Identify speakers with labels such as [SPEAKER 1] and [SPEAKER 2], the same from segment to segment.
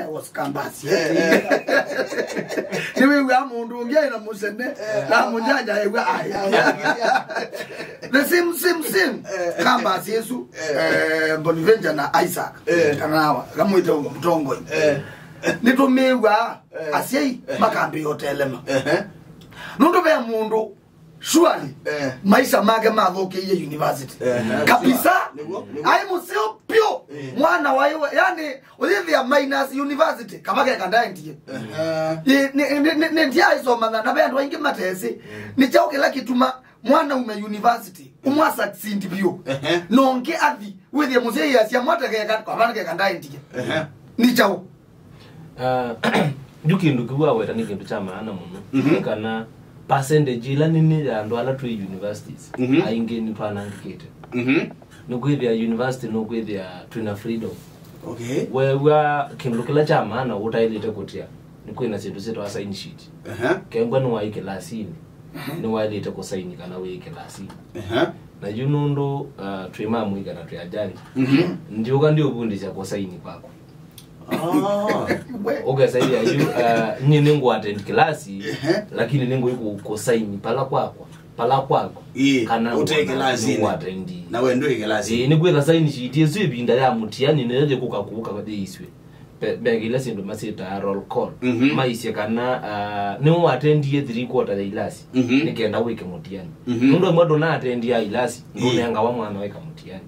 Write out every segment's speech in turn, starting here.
[SPEAKER 1] was campus niwe wa mundu ngia na musene na munjanja ewa the same campus Yesu Bonaventure na Isaac kanawa kamuita mtongo nitumewa asiei makambi hotelema nundu be mundu surely maisha make mathoke ye university kabisa ai museo pio mwana wa yani ulivia minus university kama ke kandaendie ni ndia isoma na bendo wengi matesi ni chao kila kituma mwana ume university umwasa sindi bio nonke athi with museo ya sia mwata ke kwa ke kandaendie ni chao
[SPEAKER 2] jukindu kuwa weta ni kindu cha maana muno kana percentage ila nini ya ndo ala three universities ainge ni panangikete no kwithia university no kwithia twina freedom wewe kindu kila cha maana utailete kutia ni kwina sindu seto assign sheet kengwa no waike lasini ni wailete ko sign kana waike lasini na yunundo twima muiga na tuyajani ndio bundisha ko sign kwako okay sasa hivi nyinyi ngo attend class lakini ningo iko kusaini pala kwako kana
[SPEAKER 3] uteke class na wewe ndio class
[SPEAKER 2] ni kwela sign sheet yesu ibinda ya mutiani neje kukakuka kwa deiswe begile sindo masita roll call maisha kana ni mu attend ye 3/4 ya ilasi nikenda wiki mutiani ndo mmodo na attend ya ilasi ngonenga wa mwana weka mutiani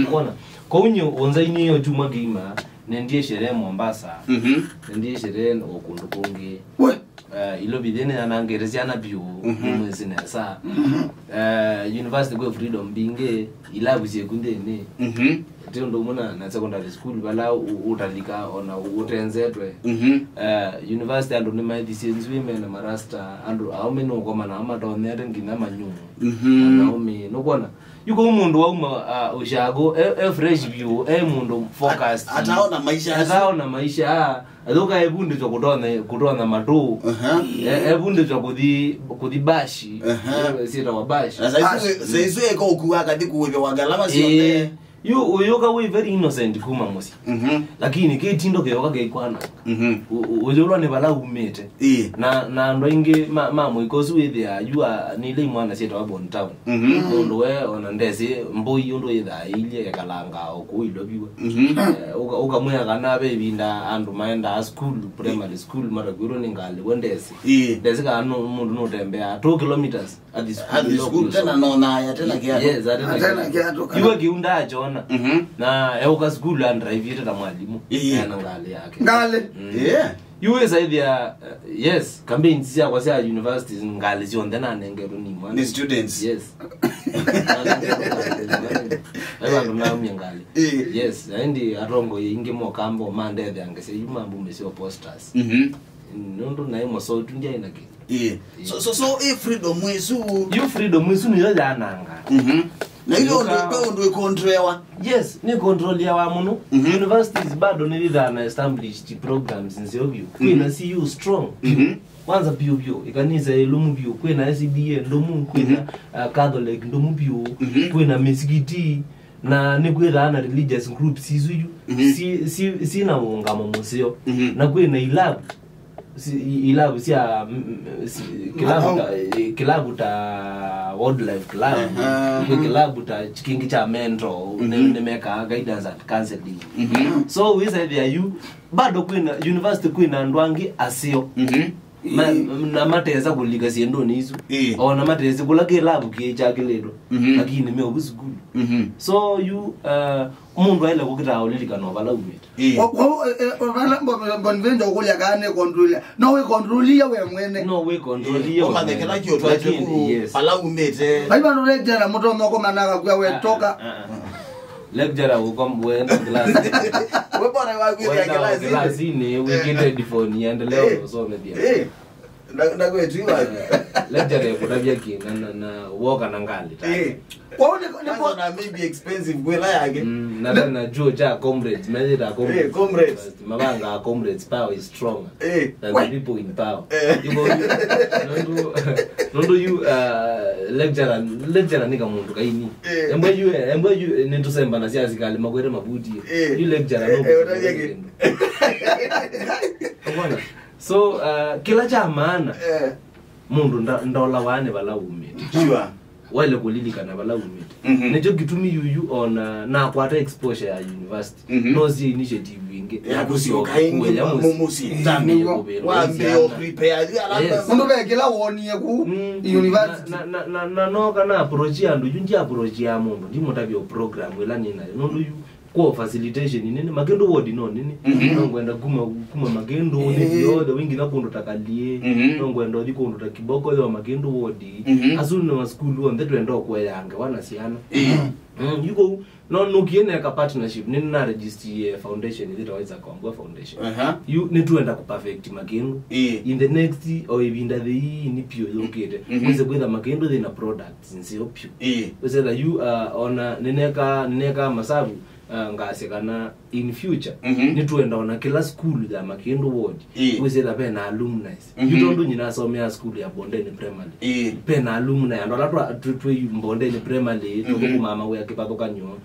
[SPEAKER 2] unaona kwa unyo onzaini hiyo juma gima nendie sherehe Mombasa nendie sherehe okundu konge ilo bidene anangerezia na bio mwezi na saa university go freedom binge ilabu sekundene ndio ndo muna na secondary school bala utalika ona utenzetwe university ando ni medicines women na marasta ando aumeno koma na amadonere ngina manyungu naomi nokona yuko umundu wa ushago fresh view mundu focused ataona maisha adoka ebunde cho kudona madu ebunde cho kudibashi sita wabashi
[SPEAKER 3] sasa hizo eko okuwa kati kuwe wagalama sionde
[SPEAKER 2] uyoka we very innocent kuma mosi lakini ke tindo ke yoka ke kwana ujolwa ne bala umete na ndo inge mamo ikosu with ya yua ni le mwana sita wa Bon Town ndo we ona ndese mboyi ndo ida ile yakalanga okuilobiwa ukamwe kana bebinda andu maenda school primary school maraguro ningali wendese ndese kana mundu no tembea 2 kilometers at the school
[SPEAKER 3] tena nona ya tena kia
[SPEAKER 2] yes tena kia yuwa kiunda John na euka school and drive ita mwalimu na ngali yake
[SPEAKER 1] ngale
[SPEAKER 2] yuwe zaidi ya yes campaign sia kwa sia universities ngali zionde na nengero ni mwana
[SPEAKER 3] ni students
[SPEAKER 2] yes ewa ndo ngali yes ndi arongo inge mo kambo mande de angese yumambu mesio posters nondo na imo so tundia inake
[SPEAKER 3] so freedom mwesu
[SPEAKER 2] ni yoja ananga
[SPEAKER 3] na hiyo ndio control
[SPEAKER 2] yes ni control ya wa muno universities bado ni na established programs nzio view kwina CU strong kwanza bio ikaniza elimu bio kwina SDA ndomu kwina Catholic ndomu bio kwina misikiti na ni kwira na religious groups izuyu si na ungamo museo na kwina ilabu sia kilabu ta wildlife club kilabu ta chikingi cha mentor nemeka guidance and counseling so we said you bado kwina university kwina ndwangi asio na mateza kulika siendo nizo ona mateza kulake labu kiechakeledo lakini me obusukulu so you umuntu ayile kokita olilika no bala umete
[SPEAKER 1] Bonaventure ukulya kane control no we control ya we mwene
[SPEAKER 3] oma dekela kyo twaje ku bala umete
[SPEAKER 1] baiba no lecture moto ngoko manaka kwa we toka
[SPEAKER 2] lecturer ukomwenda class
[SPEAKER 3] we bora wa kuya
[SPEAKER 2] class ni we get phone yaendelea so media
[SPEAKER 3] na kwetu hiyo
[SPEAKER 2] lecturer kutabia kina na woka na ngali
[SPEAKER 3] kwa nini na maybe expensive kwela yake
[SPEAKER 2] na Georgia comrades measure comrades mabanga comrades power is stronger than the people in power you lecturer nika muntu kaini embe you nendo semba na siazi kale makwere mabuti you lecturer no Bwana. So kila cha maana mundu ndola wane bala umiti.
[SPEAKER 4] Sure.
[SPEAKER 2] Wale kulilika na bala umiti. Nejo gitumi yuyu ona na kwata exposure ya university. No zi initiative winge.
[SPEAKER 4] Ya kusioka ingi mumusi.
[SPEAKER 2] Tambi
[SPEAKER 4] Wambe yo prepare.
[SPEAKER 1] Mundu bekela woni ku university.
[SPEAKER 2] Na no kana approach yandu yunji approach ya mundu. Ndi mutabyo program wela nina. Nondu yu kwa facilitation nini magendo wodi no nini ngwenda kuma magendo ni yo the wingi na kondo takalie ngwenda odi kondo takiboko yo magendo wodi azunu na school on that wendo kwa yanga wana siana yuko no kiene ka partnership nini na register foundation ile taweza kwa foundation you need to enda ku perfect magendo in the next or even the ni pure located weze kwenda magendo na products nsio pure weze that you ona neneka masabu ngasekana in future nituenda ona kila school ya Makendo ward weze da pena alumni you don't do nyina somea school ya Bondeni primary pena alumni ando la tu Bondeni primary to kumama we akipato kanyo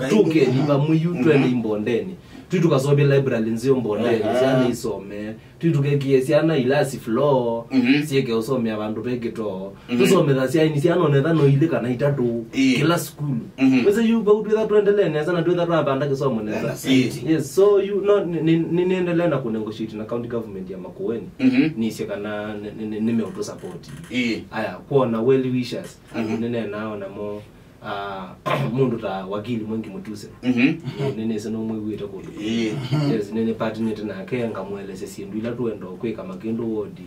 [SPEAKER 2] tuke niba muyu twende Bondeni tukasobe library nzio Bondeni sana isome tuke siana ilasi floor sieke usome abantu begeto tusome da sia inisiano nenda no ile kana itatu kila school weze you go to that tuendelee neza na that abanda kisomo neza yes so you no niendelee na kunegotiate na county government ya Makueni ni sikana nime auto support aya kuona well wishers nene nao na mo mundu ta wakili mwengi mutuse nene seno mwewita ko yes nene partner na kenga mwelese sindu ila tuendo kweka Makendo wodi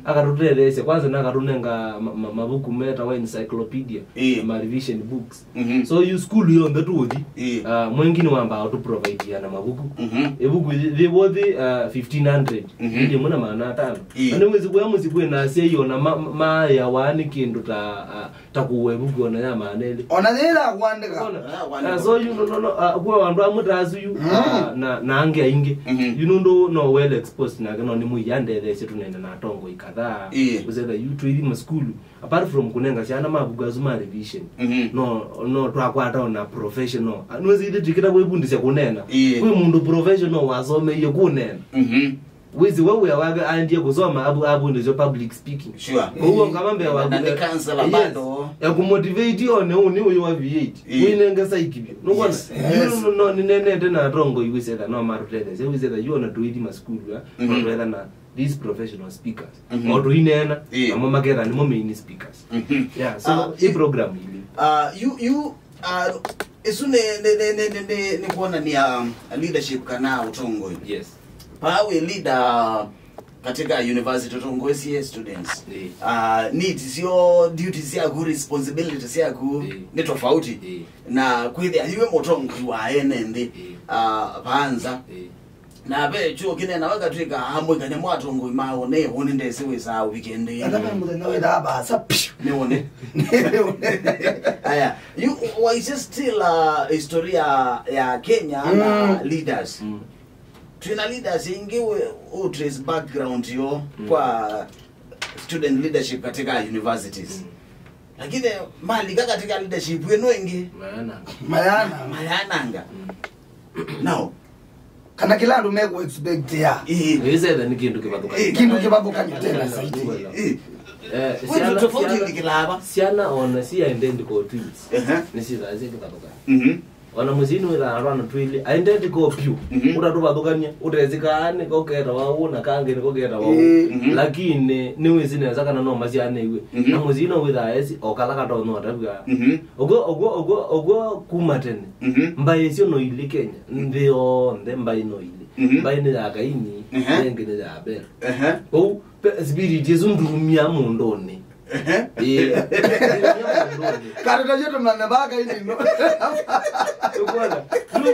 [SPEAKER 2] akarutelese kwanza na karunenga mabuku meta wa encyclopedia ma revision books so you school yo ndo wodi mwengine wamba auto provide ya na mabuku ebuku they worth 1500 ndio mwana maana tano ane mwezi kwa muzikwe na asia yo na ma ya wani kindu ta kuwebuku na ya manele
[SPEAKER 1] ona nela kwandika
[SPEAKER 2] so you no kwa wandu amutazu you na ange ainge you know no well exposed na no ni muyande lese tunenda na tongo ikadha uzeda you to in school apart from kunenga chana mabugazu ma revision no twakwata na professional anwezi ile tikita webundisa kunena kwe mundu professional wasome iyo kunena wezi wewe waga andie kusoma abu ndio public speaking
[SPEAKER 4] sure
[SPEAKER 2] huo ngamambe wa
[SPEAKER 4] na cancel bado
[SPEAKER 2] ya kumotivate yo ne uyo wa V8 winenga saikibyo nokona no nene tena rongo iwisela no marutele sewisela you na doidi ma school ya no na these professional speakers or do inena mama magera ni main speakers yeah so the program ili
[SPEAKER 4] you esune ne kuona ni leadership kana utongo
[SPEAKER 2] yes
[SPEAKER 4] pawe leader katika university utongo students needs your duties ya ku responsibilities ya ku ni tofauti na kwithia hiwe motongo wa enende panza na be chuo kine na wakatwika hamwe kanye mwatongo maone hone ndese wesa weekend
[SPEAKER 1] ataka mudena we da ba sa
[SPEAKER 4] ne one aya you why is still historia ya Kenya na leaders tuna leaders ingiwe trace background yo kwa student leadership katika universities lakini mali katika leadership wenu wengi mayananga now
[SPEAKER 1] kana kila ndo meko expect ya
[SPEAKER 2] hizo ni kindu
[SPEAKER 1] kibabuka tena zaidi
[SPEAKER 4] wewe tofauti ni kilaba
[SPEAKER 2] siana ona si identical twins ni si zaje kibabuka wana muzini wala arana twili identical pure utatubadukania utezikane kokera wauna kange kokera wau lakini ni wizine zakana no masiane iwe na muzino witha esi okalaka to no tabuga ogo kumatene mbaye sio no ile Kenya ndio mbaye no ile mbaye ni akaini ngene ya bel o spirit yezundumia mundoni
[SPEAKER 1] karata yetu mnanebaka hivi no
[SPEAKER 2] bwana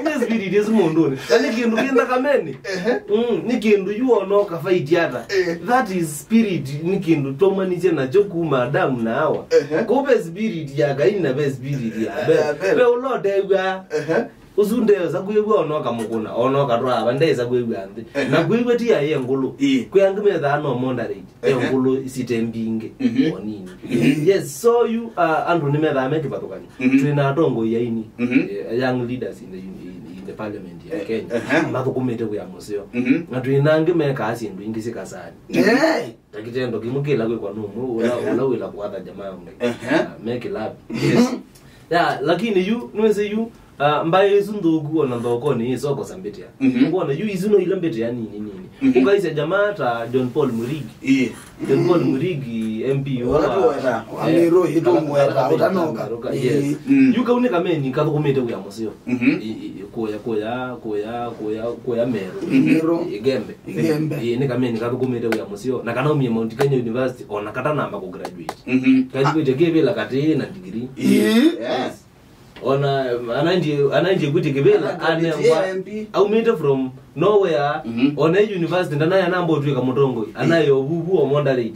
[SPEAKER 2] ndio spirit yezumondoni yani kindu kinda kameni ni kindu yuono ka fight yata that is spirit ni kindu tomaniche na joku madam na hawa kobe spirit ya gaina be spirit ya be ulode gwa uzunde za kuyebwa ono kamukuna ono katwa abandeza kuyebwa ande na kuyebwa ti yaye ngulu kuyangime da no moderate ngulu isitembinge onini yes so you andu nimeda make batokani twina tongo yaini young leaders in the in the parliament ya Kenya mathukumite kuya museo na twinange meka asindu ingisi kasani takitendo kimukila kwa numu ula wila kuatha jamaa make love yes ya lakini you nweze you mbaye izundugu ona ndoko ni isoko sambetia ngona yu izuno ile mbetia nini ukaisa jamaa ta John Paul Murigi John Paul Murigi MP
[SPEAKER 1] wala amiro hito mwera utanoka
[SPEAKER 2] yes yuka unika meni kathukumite kuya museo koya mero igembe nika meni kathukumite kuya museo na kana umie Mount Kenya University ona kata namba ku graduate graduate kebela kati na degree yes ona anaindi kuti kebela ane au made from nowhere ona university ndana namba otweka mutongo anayo bubu omondarate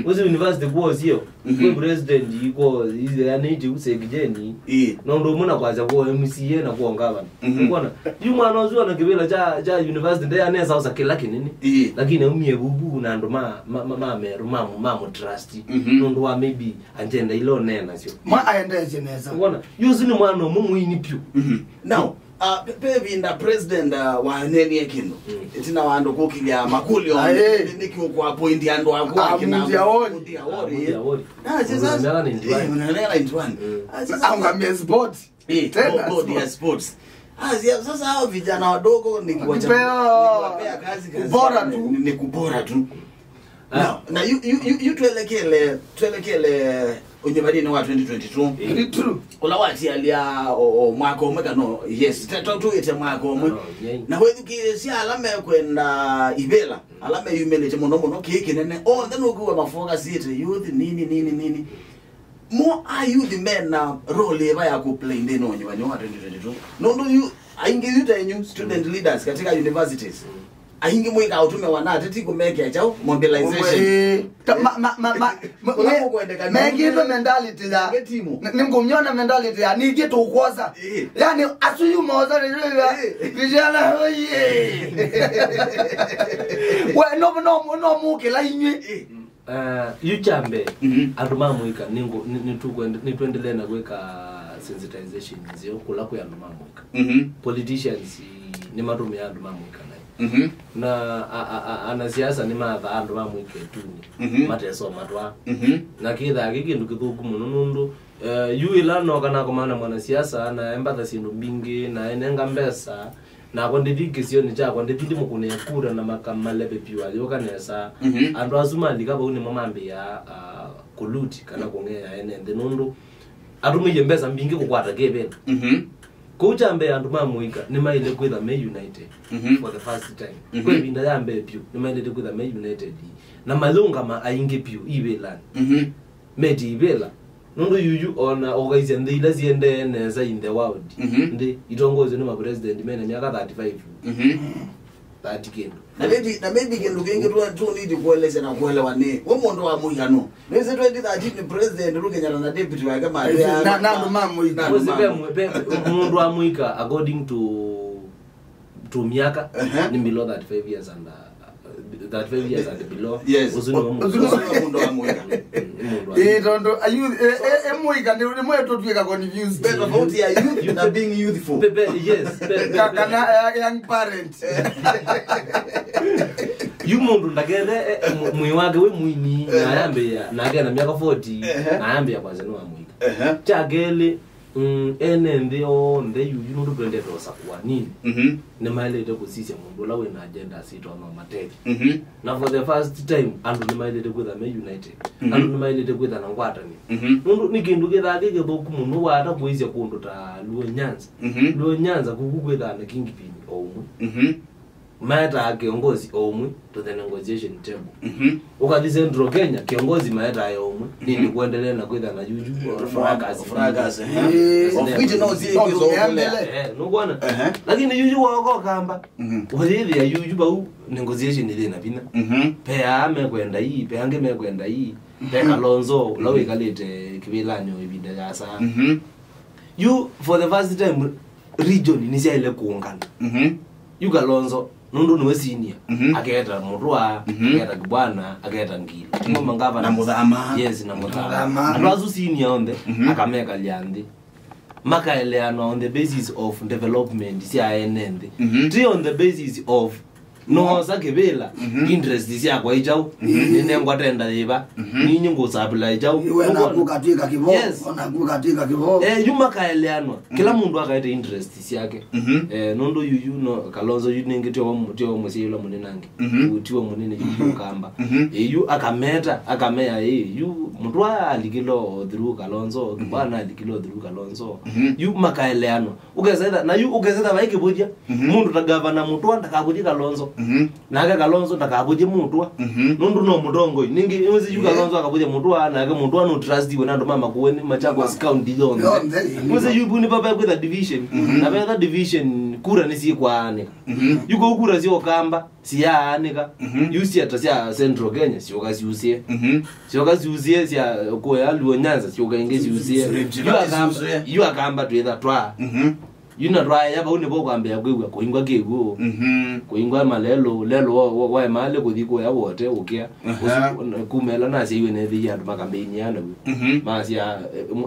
[SPEAKER 2] uzi university kwa sio kwa president iko izi anaiti usegijeni nondo muna kwaza kwa MCA na kwa ngavana unaona yu mwana uzwa na kebela cha university ndaya anesa usa kila kinini lakini umie bubu na ndo meru mamu trust nondo wa maybe agenda ilo nena sio
[SPEAKER 1] ma aende jeneza
[SPEAKER 2] unaona yuzi ni mwana mumuini pyu
[SPEAKER 4] now pevi nda president wa neni ekino itina wando kokilya makulio nikyo kwa point ando akwa kina
[SPEAKER 1] mundi
[SPEAKER 2] awori
[SPEAKER 4] sasa nala intwani
[SPEAKER 1] angamia sport
[SPEAKER 4] tena sports sasa hao vijana wadogo nikiwapea kazi ni kubora tu na you tuelekele unyebadini wa 2022
[SPEAKER 1] true
[SPEAKER 4] kula wati alia mwako omeka no yes tatu ite mwako omwe na wewe kisi alame kwenda ibela alame yumelete muno kiki nene then ukuwa mafoka city youth nini more are you the men na role eba ya ku play ndeno onyebanyo wa 2022 no you ainge you student leaders katika universities aingi mwika utume wanate tiko make chao mobilization
[SPEAKER 1] make mentality ya nimgumnyona mentality ya ni kitu ukoza yani asuyu moza vijana hoye we no mukela inywe
[SPEAKER 2] yuchambe anduma mwika ningo nitwendelee na kuweka sensitization zio kulako ya anduma mwika politicians ni marume ya anduma mwika na ana siasa ni matha andu mamwike tuni mateso matwa na kitha gikindu kithuku muno nundu yuila no kana komana mwana siasa na embatha sindu mbingi na enenga mbesa na kwandithiki sio ni cha kwandithiti mukune kura na makamalepe piwa yoka nesa andu azumali kaba uni mamambe ya kuluti kana kongea enende nundu atumije mbesa mbingi kukwata kebena kuchambe andu mamwika ni maile kwitha me united for the first time kwe binda yambe pyu ni maile kwitha me united na malunga ma ainge pyu ibela medi ibela nundu yuju ona organize ndila ziende neza in the world ndi itongoze no president mena miaka 35 30 kendo
[SPEAKER 4] na maybe kendo kenge tu need kueleza na kuelewa ni womondo wa muigano neze 2013 president Rukenya na deputy wake Maria
[SPEAKER 1] na ndo mamuika
[SPEAKER 2] mundu wa muika according to miaka ni below 35 years and 35 years and below
[SPEAKER 4] uzuni mundu wa muika
[SPEAKER 1] ndo ayu muika ni mwetu tuweka confused
[SPEAKER 4] better vote ya youth na being youthful
[SPEAKER 2] yes
[SPEAKER 1] kana young parent
[SPEAKER 2] yumundu ndagere mwiwage we mwini na yambe ya na agena miaka 40 na yambe ya kwanza no amwika chagele enende nde yuju ndu twende rosa kwa nini ne mailete kusisi mundu lawe na agenda sito ama matete na for the first time andu ne mailete kwitha me united andu ne mailete kwitha na ngwata ni ndu nikindu kithage githuku muno wata kuizia kundu ta luo nyanza kukukwitha na kingpin omwe maeta kiongozi omwe to the negotiation table ukati Central Kenya kiongozi maeta ya omwe nini kuendelea na kwenda na juju
[SPEAKER 4] fragas of which no zie hizo
[SPEAKER 2] no bwana lakini juju wako kamba walithi ya juju bau negotiation ile na bina pea amekwenda hii pea ange mekwenda hii pea Kalonzo lawe kalete kibilanyo ibida ya saa you for the first time region ni sia ile kuungana you Kalonzo nundu niwe senior aketa murwa aketa kubwana aketa ngilo ngoma ngava
[SPEAKER 4] na mudhama
[SPEAKER 2] yes na mudhama abazu senior onde akameka lyandi makaeleano on the basis of development sia enende ti on the basis of no sakebela interest sia kwa ijau nene ngwatenda yiba ninyi ngosabula ijau
[SPEAKER 1] wena kukatika kibo ona kukatika kibo
[SPEAKER 2] yuma kaeleano kila mundu akaita interest yake nondo yuyu no Kalonzo yunenge tyo musiyela munenange utiwa munene yuyu kamba yu akamea yu mundu alikilo through Kalonzo bana alikilo through Kalonzo yu makaeleano ugezeda na yu ugezeda baike bodia mundu ta governor mutu ndakabuji Kalonzo naga Kalonzo ndakabuji mutu nundu no mudongo ningi yozi yu Kalonzo akabuji mutu naga mutu no trust iwe nando mama kuweni Machakos county zone muzi yu buni papa with a division na the division kura nisi kwa anika yuko kura sio kamba siya anika yusi atasia Central Kenya sio kazi usie sia kwa yalu Nyanza sio kaingezi usie yu akamba tu either twa yuna raya yaba unibo kwambia kwegwa koingwa kego koingwa malelo wa male kodiko ya wote ukia kumela na siwe ne dia makambenyi yana masia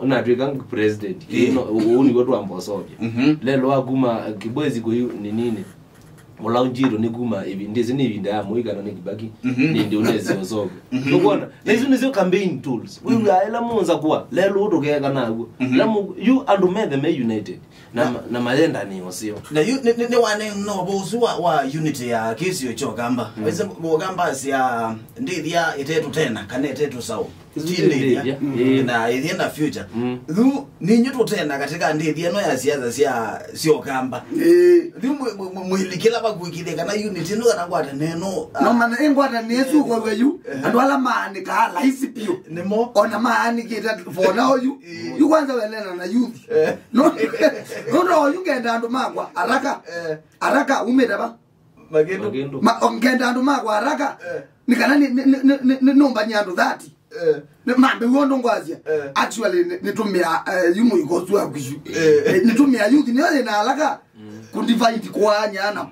[SPEAKER 2] na tweka president uni gotu ambosobye lelo aguma kibwezi ko ni nini mulaunjiro nikuma ndizi nibinda ya muigana nikibaki ndi unezi ozobe ukona lezo nizo campaign tools uyu ayela monza kwa lelo utokeka nago lamu you and me them united na malenda ni osio
[SPEAKER 4] na you ne wane no bozu wa unity ya kisi chokamba weze bogamba sia ndithia itetu tena kana itetu sawa na idhienda future thu ninyi tutena katika ndithia no ya siasa sio kamba thu muhilikila bakwikile kana unity no kana kwata neno
[SPEAKER 1] no mana engwata nesu kwa weyu andwala maani ka laisi pio
[SPEAKER 4] nemo
[SPEAKER 1] ona maani kita for now you kwanza welena na youth no you ngenda ndo makwa araka umeda ba
[SPEAKER 4] magendo
[SPEAKER 1] ngenda ndo makwa araka nikana ni nomba nyando 30 mambe wondo ngwazia actually nitumia yumu ikotswa kwishu nitumia youth ni na alaka kundivide kwa nyana